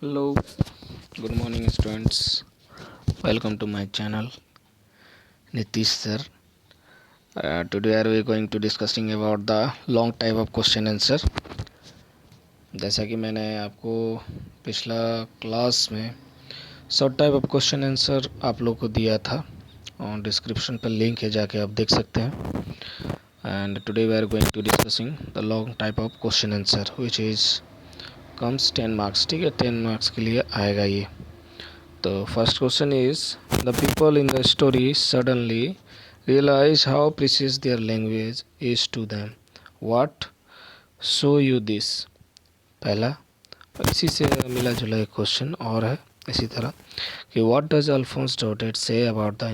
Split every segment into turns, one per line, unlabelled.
Hello, good morning, students. Welcome to my channel, Nitish sir. Today are we going to discussing about the long type of question answer. जैसा कि मैंने आपको पिछला class में short type of question answer आप लोग को दिया था और डिस्क्रिप्शन पर लिंक है, जाके आप देख सकते हैं. And today we are going to discussing the long type of question answer which is comes 10 marks. ठीक है, 10 मार्क्स के लिए आएगा ये. The first question is, the people in the story suddenly realize how precious their language is to them. What show you this? पहला, इसी से मिला जुला एक क्वेश्चन और है इसी तरह कि what does Alphonse Daudet say about the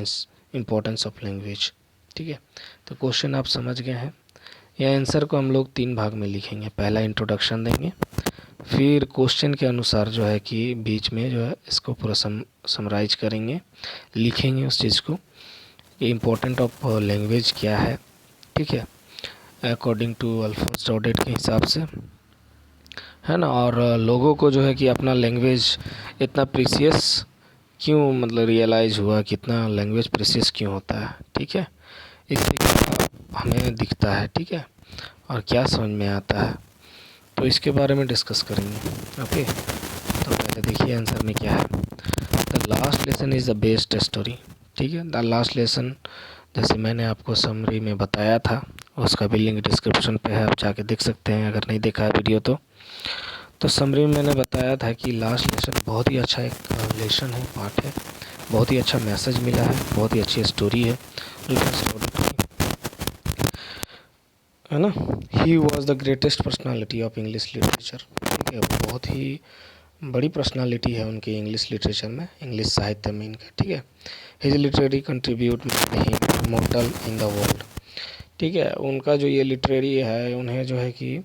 importance of language. ठीक है, तो क्वेश्चन आप समझ गए हैं. यह आंसर को हम लोग 3 भाग में लिखेंगे. पहला इंट्रोडक्शन देंगे, फिर क्वेश्चन के अनुसार जो है कि बीच में जो है इसको पूरा समराइज करेंगे, लिखेंगे उस चीज़ को कि इम्पोर्टेंट ऑफ लैंग्वेज क्या है. ठीक है, अकॉर्डिंग टू अल्फोंस डॉडेट के हिसाब से, है ना. और लोगों को जो है कि अपना लैंग्वेज इतना प्रीसियस क्यों, मतलब रियलाइज़ हुआ कि इतना लैंग्वेज प्रीसियस क्यों होता है. ठीक है, इससे क्या हमें दिखता है. ठीक है, और क्या समझ में आता है, तो इसके बारे में डिस्कस करेंगे. ओके, तो पहले देखिए आंसर में क्या है. The last lesson is the best story. ठीक है, द लास्ट लेसन जैसे मैंने आपको समरी में बताया था, उसका भी लिंक डिस्क्रिप्शन पे है, आप जाके देख सकते हैं अगर नहीं देखा है वीडियो तो समरी में मैंने बताया था कि लास्ट लेसन बहुत ही अच्छा एक लेसन है, पार्ट है, बहुत ही अच्छा मैसेज मिला है, बहुत ही अच्छी स्टोरी है है ना. ही was the greatest personality of English literature. ठीक है, बहुत ही बड़ी पर्सनालिटी है उनकी इंग्लिश लिटरेचर में, इंग्लिश साहित्य में इनका. ठीक है, his literary contribute immortal in the world. ठीक है, उनका जो ये लिटरेरी है उन्हें जो है कि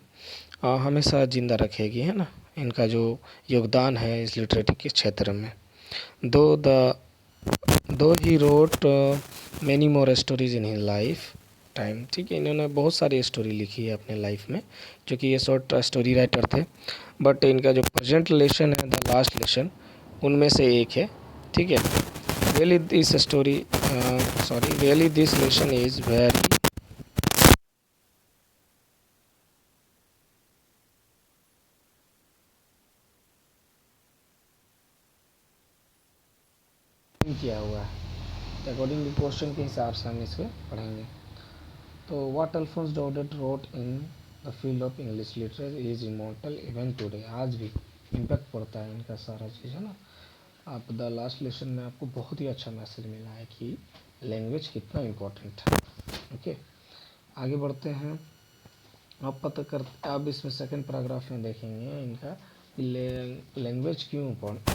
हमेशा ज़िंदा रखेगी, है ना. इनका जो योगदान है इस लिटरेरी के क्षेत्र में. दो he wrote many more stories in his life time. ठीक है, इन्होंने बहुत सारी स्टोरी लिखी है अपने लाइफ में, जो कि ये शॉर्ट स्टोरी राइटर थे. बट इनका जो प्रेजेंट लेसन है, द लास्ट लेसन, उनमें से एक है. ठीक है, really this story really this lesson is very किया हुआ है. अकॉर्डिंग टू क्वेश्चन के हिसाब से हम इसको पढ़ेंगे. तो what Alphonse Daudet wrote in the field of English literature is immortal even today. आज भी इम्पैक्ट पड़ता है इनका सारा चीज़, है ना. आप द लास्ट लेसन में आपको बहुत ही अच्छा मैसेज मिला है कि लैंग्वेज कितना इम्पोर्टेंट है. ओके, आगे बढ़ते हैं. आप पता कर, आप इसमें सेकंड पैराग्राफ में देखेंगे इनका लैंग्वेज क्यों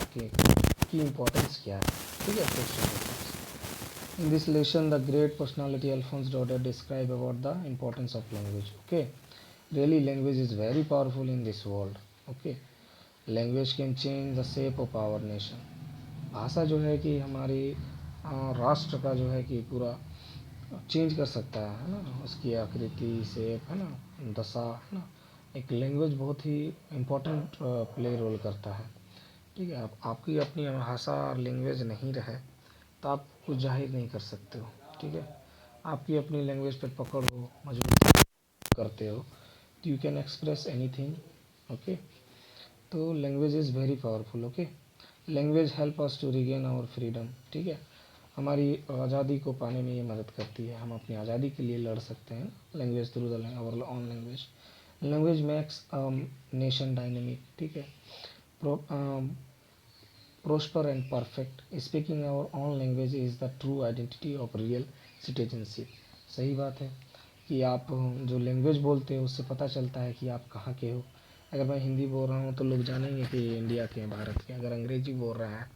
की इम्पोर्टेंस क्या है. ठीक है, question in this lesson the great personality Alphonse Daudet describe about the importance of language. Okay, really language is very powerful in this world. Okay, language can change the shape of our nation. भाषा जो है कि हमारी राष्ट्र का जो है कि पूरा चेंज कर सकता है ना, उसकी आकृति, शेप, है ना, दशा, है ना. एक लैंग्वेज बहुत ही इम्पोर्टेंट प्ले रोल करता है. ठीक है, आपकी अपनी भाषा और लैंग्वेज नहीं रहे तो आप कुछ जाहिर नहीं कर सकते हो. ठीक है, आपकी अपनी लैंग्वेज पर पकड़ हो, मजबूत करते हो, तो you can express anything. Okay, तो language is very powerful. Okay, language help us to regain our freedom. ठीक है, हमारी आज़ादी को पाने में ये मदद करती है, हम अपनी आज़ादी के लिए लड़ सकते हैं. Language through the our own language. Language makes nation dynamic. ठीक है, prosper and perfect. Speaking our own language is the true identity of real citizenship. सही बात है कि आप जो लैंग्वेज बोलते हो उससे पता चलता है कि आप कहाँ के हो. अगर मैं हिंदी बोल रहा हूँ तो लोग जानेंगे कि इंडिया के हैं, भारत के. अगर अंग्रेजी बोल रहा है,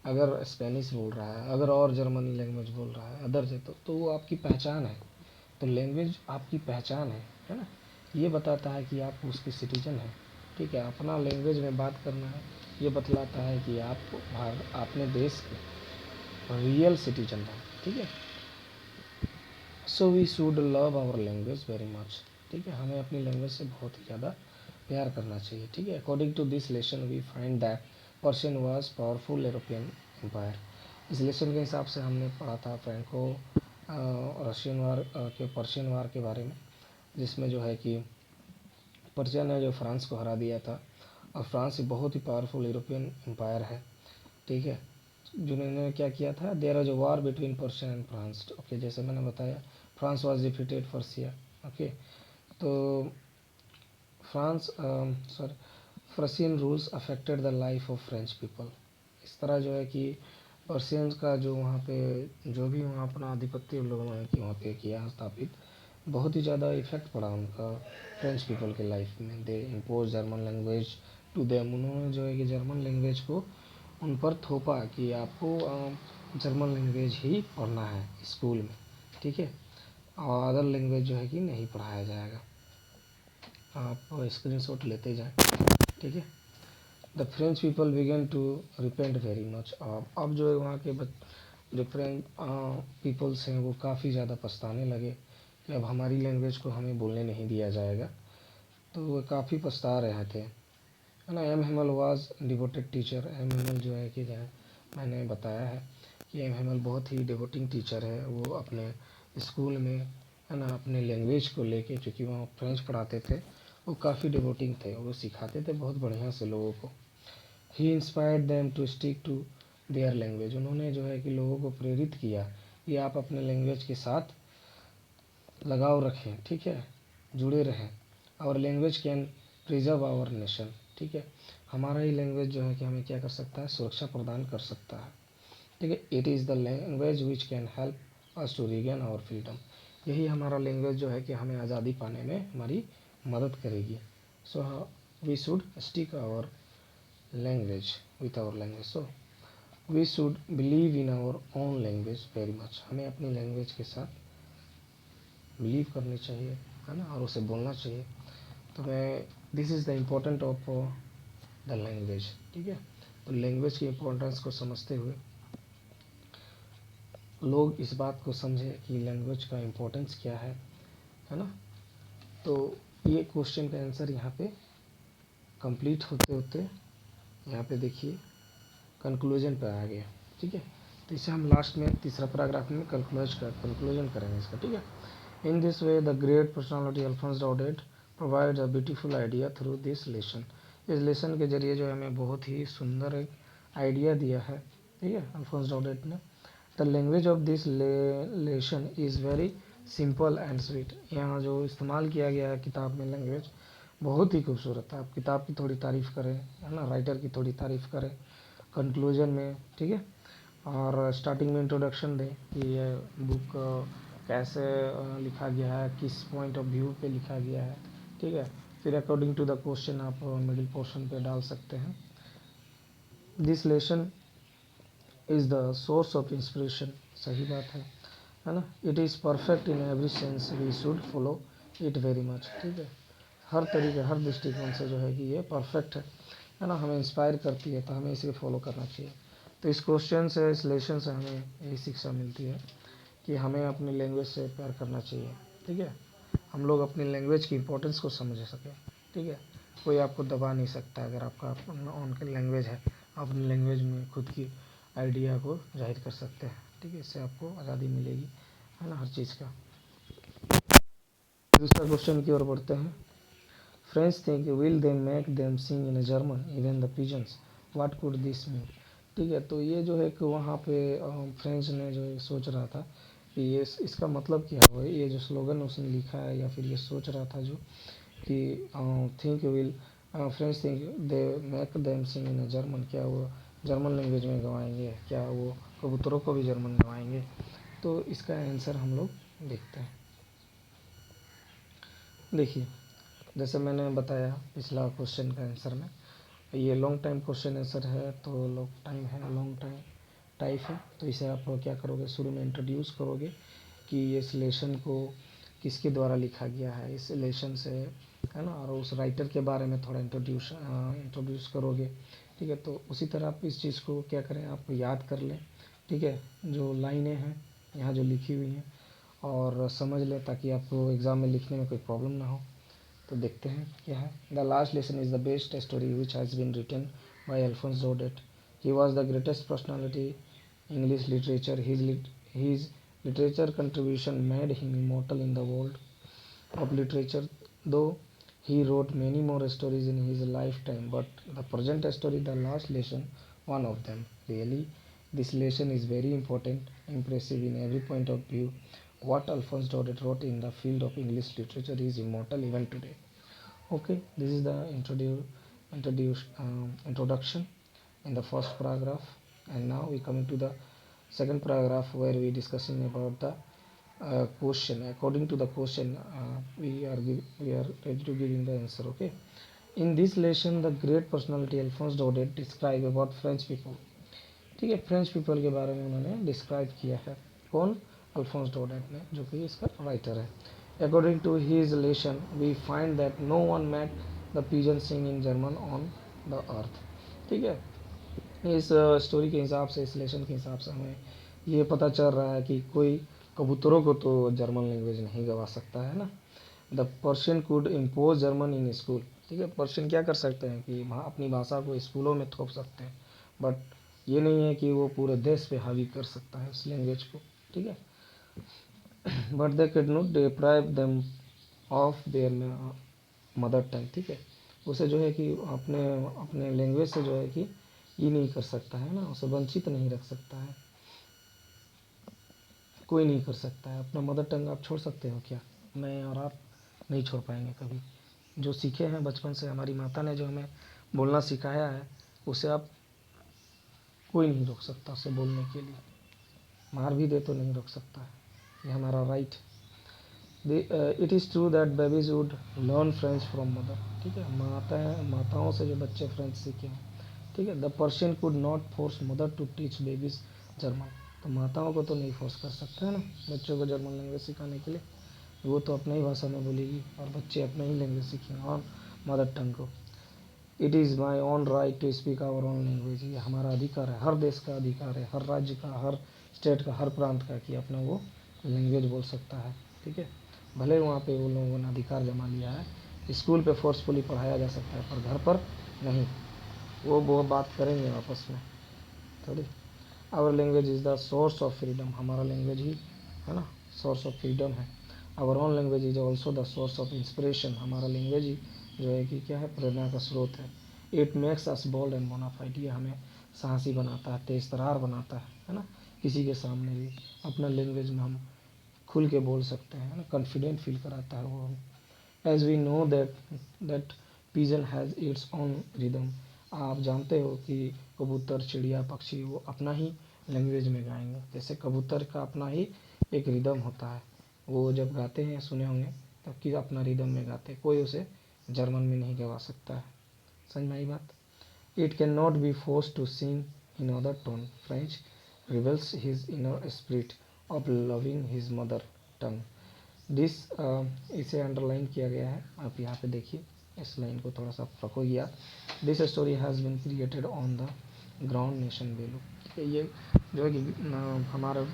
अगर स्पेनिश बोल रहा है, अगर और जर्मनी लैंग्वेज बोल रहा है, अदर से, तो वो आपकी पहचान है. तो लैंग्वेज आपकी पहचान है ना. ये बताता है कि आप उसके सिटीजन हैं. ठीक है, अपना लैंग्वेज में बात करना है, ये बतलाता है कि आप अपने देश के रियल सिटीजन हैं. ठीक है, so we should love our language very much. ठीक है, हमें अपनी लैंग्वेज से बहुत ही ज़्यादा प्यार करना चाहिए, ठीक है। According to this lesson we find that Persian was powerful European empire. इस लेसन के हिसाब से हमने पढ़ा था फ्रैंको रशियन वार के पर्शियन वार के बारे में, जिसमें जो है कि पर्शिया ने जो फ्रांस को हरा दिया था, और फ्रांस एक बहुत ही पावरफुल यूरोपियन एम्पायर है, ठीक है। जिन्होंने क्या किया था, there was a war between Persia and France, okay. जैसे मैंने बताया, France was defeated Persia, okay. तो France sorry Persian rules affected the life of French people. इस तरह जो है कि पर्शियंस का जो वहाँ पे जो भी वहाँ अपना आधिपत्य उन लोगों ने कि वहाँ पे किया स्थापित, बहुत ही ज़्यादा इफेक्ट पड़ा उनका फ्रेंच पीपल के लाइफ में। They impose German language to them, उन्होंने जो है कि जर्मन लैंग्वेज को उन पर थोपा कि आपको जर्मन लैंग्वेज ही पढ़ना है स्कूल में, ठीक है, और अदर लैंग्वेज जो है कि नहीं पढ़ाया जाएगा। आप स्क्रीनशॉट लेते जाएं, ठीक है। The French people began to repent very much. अब जो है वहाँ के जो फ्रेंच पीपल्स हैं वो काफ़ी ज़्यादा पछताने लगे कि अब हमारी लैंग्वेज को हमें बोलने नहीं दिया जाएगा, तो वो काफ़ी पछता रहे थे, है ना। M Hamel was devoted teacher. M Hamel जो है कि जहाँ मैंने बताया है कि एम हेमल बहुत ही डिवोटिंग टीचर है। वो अपने स्कूल में, है ना, अपने लैंग्वेज को लेके, क्योंकि वहाँ फ्रेंच पढ़ाते थे, वो काफ़ी डिवोटिंग थे, वो सिखाते थे बहुत बढ़िया से लोगों को। He inspired them to stick to their language. उन्होंने जो है कि लोगों को प्रेरित किया कि आप अपने लैंग्वेज के साथ लगाव रखें, ठीक है, जुड़े रहें। Our language can preserve our nation, ठीक है। हमारा ही लैंग्वेज जो है कि हमें क्या कर सकता है, सुरक्षा प्रदान कर सकता है, ठीक है। It is the language which can help us to regain our freedom. यही हमारा लैंग्वेज जो है कि हमें आज़ादी पाने में हमारी मदद करेगी। So we should stick our language with our language. So we should believe in our own language very much. हमें अपनी लैंग्वेज के साथ बिलीव करनी चाहिए, है ना, और उसे बोलना चाहिए। तो मैं this is the important of the language, ठीक है। तो लैंग्वेज की इम्पोर्टेंस को समझते हुए लोग इस बात को समझे कि लैंग्वेज का इम्पोर्टेंस क्या है ना। तो ये क्वेश्चन का आंसर यहाँ पे कंप्लीट होते होते यहाँ पे देखिए कंक्लूजन पे आ गया, ठीक है। तो इसे हम लास्ट में तीसरा पैराग्राफ में कंक्लूजन करेंगे इसका, ठीक है। In this way the great personality Alphonse Daudet provides a beautiful idea through this lesson. इस लेसन के जरिए जो हमें बहुत ही सुंदर एक आइडिया दिया है, ठीक है, अल्फोंस डाउडेट ने। The language of this lesson is very simple and sweet. यहाँ जो इस्तेमाल किया गया है किताब में लैंग्वेज, बहुत ही खूबसूरत है। आप किताब की थोड़ी तारीफ़ करें, है ना, राइटर की थोड़ी तारीफ़ करें कंक्लूजन में, ठीक है। और स्टार्टिंग में इंट्रोडक्शन दें कि ये बुक कैसे लिखा गया है, किस पॉइंट ऑफ व्यू पे लिखा गया है, ठीक है। फिर अकॉर्डिंग टू द क्वेश्चन आप मिडिल पोर्शन पे डाल सकते हैं। This lesson is the source of inspiration. सही बात है ना। It is perfect in every sense, we should follow it very much, ठीक है। हर तरीके, हर दृष्टिकोण से जो है कि ये परफेक्ट है ना, हमें इंस्पायर करती है, तो हमें इसे फॉलो करना चाहिए। तो इस क्वेश्चन से, इस लेसन से हमें यही शिक्षा मिलती है कि हमें अपनी लैंग्वेज से प्यार करना चाहिए, ठीक है। हम लोग अपनी लैंग्वेज की इम्पोर्टेंस को समझ सकें, ठीक है। कोई आपको दबा नहीं सकता अगर आपका ऑन की लैंग्वेज है, आप अपनी लैंग्वेज में खुद की आइडिया को जाहिर कर सकते हैं, ठीक है। इससे आपको आज़ादी मिलेगी, है ना, हर चीज़ का। दूसरा क्वेश्चन की ओर बढ़ते हैं। French think will they make them sing in German even the pigeons, what could this mean. ठीक है, तो ये जो है कि वहाँ पे फ्रेंच ने जो है सोच रहा था कि ये इसका मतलब क्या है, ये जो स्लोगन उसने लिखा है या फिर ये सोच रहा था जो कि think will French think they make them sing in German, क्या वो जर्मन लैंग्वेज में गवाएंगे, क्या वो कबूतरों को भी जर्मन गवाएंगे। तो इसका आंसर हम लोग देखते हैं। देखिए, जैसे मैंने बताया पिछला क्वेश्चन का आंसर में, ये लॉन्ग टाइम क्वेश्चन आंसर है, तो लॉन्ग टाइम है, लॉन्ग टाइम टाइप है। तो इसे आप क्या करोगे, शुरू में इंट्रोड्यूस करोगे कि ये इस लेसन को किसके द्वारा लिखा गया है, इस लेसन से, है ना, और उस राइटर के बारे में थोड़ा इंट्रोड्यूस करोगे, ठीक है। तो उसी तरह आप इस चीज़ को क्या करें, आप याद कर लें, ठीक है, जो लाइनें हैं यहाँ जो लिखी हुई हैं, और समझ लें ताकि आपको एग्ज़ाम में लिखने में कोई प्रॉब्लम ना हो। तो देखते हैं क्या है. The last lesson is the best story which has been written by Alphonse Daudet. He was the greatest personality English literature. His literature contribution made him immortal in the world of literature, though he wrote many more stories in his lifetime. But the present story, The Last Lesson, one of them. Really, this lesson is very important, impressive in every point of view. What Alphonse Daudet wrote in the field of English literature is immortal even today. Okay, this is the introduction in the first paragraph, and now we coming to the second paragraph where we discussing about the question. According to the question, we are ready to giving the answer. Okay, in this lesson the great personality Alphonse Daudet describe about French people. ठीक है, French people के बारे में उन्होंने describe किया है. कौन? अल्फोंस डोडेट ने, जो कि इसका राइटर है. According to his lesson we find that no one met the pigeon sing in German on the earth. ठीक है, इस स्टोरी के हिसाब से, इस लेसन के हिसाब से हमें ये पता चल रहा है कि कोई कबूतरों को तो जर्मन लैंग्वेज नहीं गवा सकता है ना. The Persian could impose German in school. ठीक है, पर्शियन क्या कर सकते हैं कि अपनी भाषा को स्कूलों में थोप सकते हैं, बट ये नहीं है कि वो पूरे देश पे हावी कर सकता है उस लैंग्वेज को. ठीक है, but they could not deprive them of their mother tongue. ठीक है, उसे जो है कि अपने अपने लैंग्वेज से जो है कि ये नहीं कर सकता है ना, उसे वंचित नहीं रख सकता है. कोई नहीं कर सकता है. अपना मदर टंग आप छोड़ सकते हो क्या? मैं और आप नहीं छोड़ पाएंगे कभी. जो सीखे हैं बचपन से, हमारी माता ने जो हमें बोलना सिखाया है, उसे आप कोई नहीं रोक सकता उसे बोलने के लिए. मार भी दे तो नहीं रोक सकता है, ये हमारा right. It is true that babies would learn French from mother. ठीक है, माताओं से जो बच्चे फ्रेंच सीखे हैं. ठीक है, the Persian could not force mother to teach babies German. तो माताओं को तो नहीं फोर्स कर सकता है ना बच्चों को जर्मन लैंग्वेज सिखाने के लिए. वो तो अपनी ही भाषा में बोलेगी और बच्चे अपने ही लैंग्वेज सीखेंगे और मदर टंग को. It is my own right to speak our own language. ये हमारा अधिकार है, हर देश का अधिकार है, हर राज्य का, हर स्टेट का, हर प्रांत का, कि अपना वो लैंग्वेज बोल सकता है. ठीक है, भले वहाँ पे वो लोगों ने अधिकार जमा लिया है. स्कूल पे फोर्सफुली पढ़ाया जा सकता है, पर घर पर नहीं. वो बात करेंगे आपस में थोड़ी. Our language is the source of freedom. हमारा लैंग्वेज ही है ना सोर्स ऑफ फ्रीडम है. Our own language is also the source of inspiration. हमारा लैंग्वेज ही जो है कि क्या है, प्रेरणा का स्रोत है. It makes us bold and bonafide. ये हमें साहसी बनाता है, तेज तरार बनाता है ना. किसी के सामने भी अपना लैंग्वेज में हम खुल के बोल सकते हैं ना, कॉन्फिडेंट फील कराता है वो. As we know that pigeon has its own rhythm. आप जानते हो कि कबूतर, चिड़िया, पक्षी वो अपना ही लैंग्वेज में गाएंगे. जैसे कबूतर का अपना ही एक रिदम होता है, वो जब गाते हैं सुने होंगे तब कि अपना रिदम में गाते हैं. कोई उसे जर्मन में नहीं गवा सकता है. समझ में आई बात. It can not be force to sing in other tone. French reveals his inner spirit of loving his mother tongue. This इसे अंडरलाइन किया गया है, आप यहाँ पे देखिए. इस लाइन को थोड़ा सा रखो याद. This story has been created on the ground nation value. ये जो है कि हमारे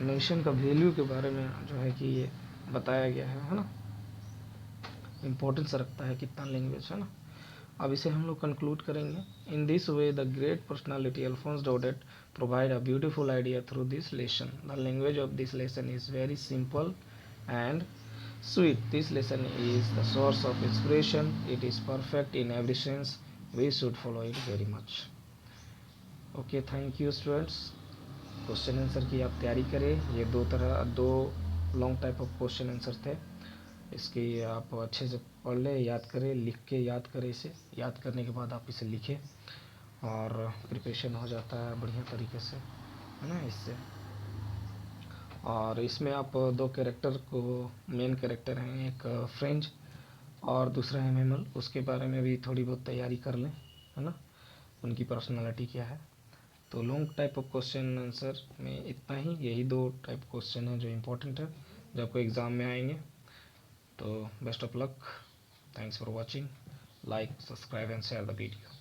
नेशन का वैल्यू के बारे में जो है कि ये बताया गया है ना. इम्पोर्टेंस रखता है कितना लैंग्वेज, है ना. अब इसे हम लोग कंक्लूड करेंगे. In this way the great personality Alphonse Daudet provide a beautiful idea through this lesson. The language of this lesson is very simple and sweet. This lesson is the source of inspiration. It is perfect in every sense. We should follow it very much. Okay, thank you students. Question answer की आप तैयारी करें. ये दो long type of question answer थे. इसकी आप अच्छे से पढ़ लें, याद करें, लिख के याद करें. इसे याद करने के बाद आप इसे लिखें और प्रिपरेशन हो जाता है बढ़िया तरीके से, है ना. इससे और इसमें आप दो कैरेक्टर को, मेन कैरेक्टर हैं, एक फ्रेंच और दूसरा है मैमल. उसके बारे में भी थोड़ी बहुत तैयारी कर लें, है ना, उनकी पर्सनालिटी क्या है. तो long type of question answer में इतना ही. यही दो टाइप क्वेश्चन हैं जो इम्पोर्टेंट है, जो आपको एग्ज़ाम में आएंगे. तो best of luck. Thanks for watching. Like, subscribe and share the video.